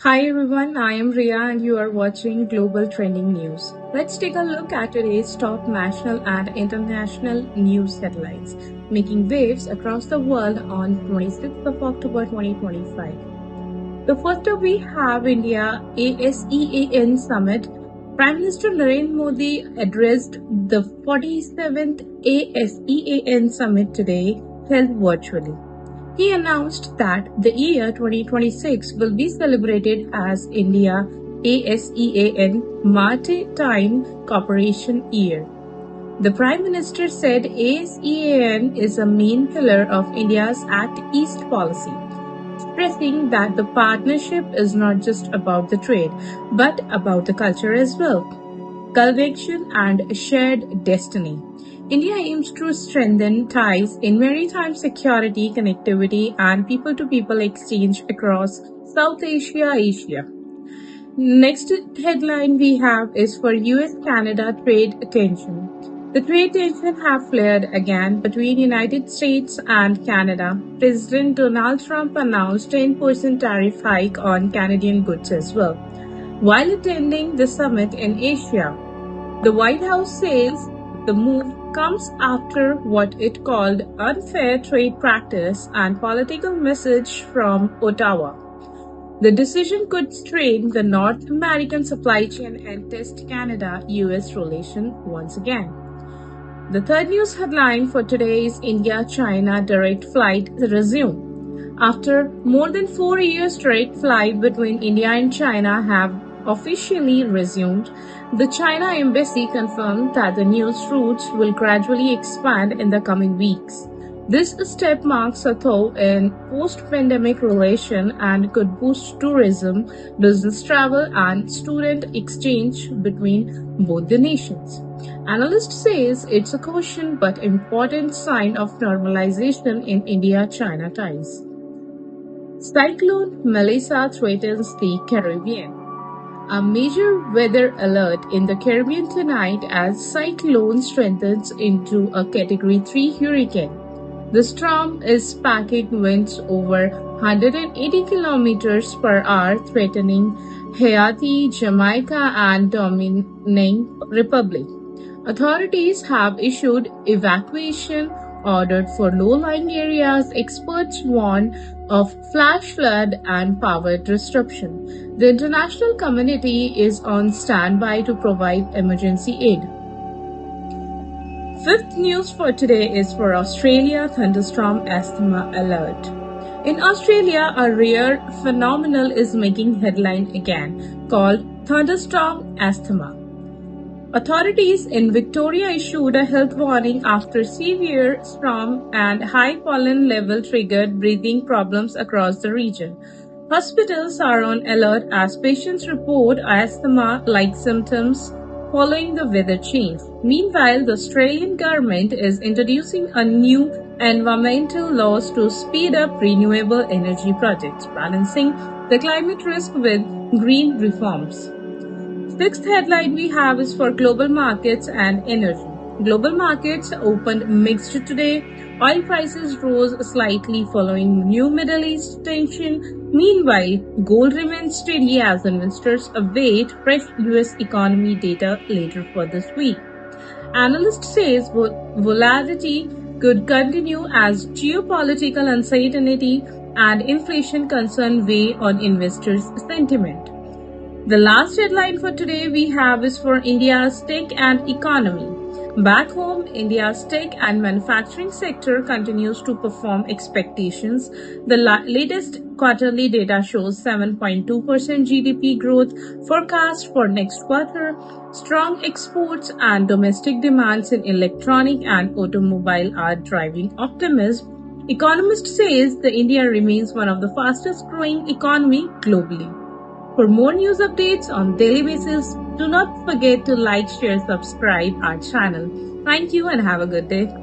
Hi everyone, I am RIya and you are watching Global Trending News. Let's take a look at today's top national and international news headlines making waves across the world on 26th of October 2025. The first up we have India ASEAN Summit. Prime Minister Narendra Modi addressed the 47th ASEAN Summit today, held virtually. He announced that the year 2026 will be celebrated as India ASEAN Maritime Cooperation Year. The Prime Minister said ASEAN is a main pillar of India's Act East policy, stressing that the partnership is not just about the trade, but about the culture as well, conviction, and shared destiny. India aims to strengthen ties in maritime security, connectivity, and people to people exchange across South Asia. Next headline we have is for US Canada trade tension. The trade tension have flared again between United States and Canada. President Donald Trump announced 10% tariff hike on Canadian goods as well. While attending the summit in Asia, the White House says the move comes after what it called unfair trade practice and political message from Ottawa. The decision could strain the North American supply chain and test Canada-US relation once again. The third news headline for today is India-China direct flight resume. After more than 4 years, direct flight between India and China have officially resumed. The China embassy confirmed that the news routes will gradually expand in the coming weeks. This step marks a thaw in post-pandemic relation and could boost tourism, business travel, and student exchange between both the nations. Analyst says it's a caution but important sign of normalization in India-China ties. Cyclone Melissa threatens the Caribbean. A major weather alert in the Caribbean tonight as cyclone strengthens into a Category 3 hurricane. The storm is packing winds over 180 kilometers per hour, threatening Haiti, Jamaica, and Dominican Republic. Authorities have issued evacuation orders for low-lying areas. Experts warn of flash flood and power disruption. The international community is on standby to provide emergency aid. Fifth news for today is for Australia Thunderstorm Asthma Alert. In Australia, a rare phenomenon is making headline again, called Thunderstorm Asthma. Authorities in Victoria issued a health warning after severe storm and high pollen level triggered breathing problems across the region. Hospitals are on alert as patients report asthma-like symptoms following the weather change. Meanwhile, the Australian government is introducing a new environmental laws to speed up renewable energy projects, balancing the climate risk with green reforms. Sixth headline we have is for global markets and energy. Global markets opened mixed today. Oil prices rose slightly following new Middle East tension. Meanwhile, gold remains steady as investors await fresh US economy data later for this week. Analyst says volatility could continue as geopolitical uncertainty and inflation concern weigh on investors' sentiment. The last headline for today we have is for India's tech and economy. Back home, India's tech and manufacturing sector continues to perform expectations. The latest quarterly data shows 7.2% GDP growth forecast for next quarter. Strong exports and domestic demands in electronic and automobile are driving optimism. Economist says the India remains one of the fastest growing economy globally. For more news updates on daily basis, do not forget to like, share, subscribe our channel. Thank you and have a good day.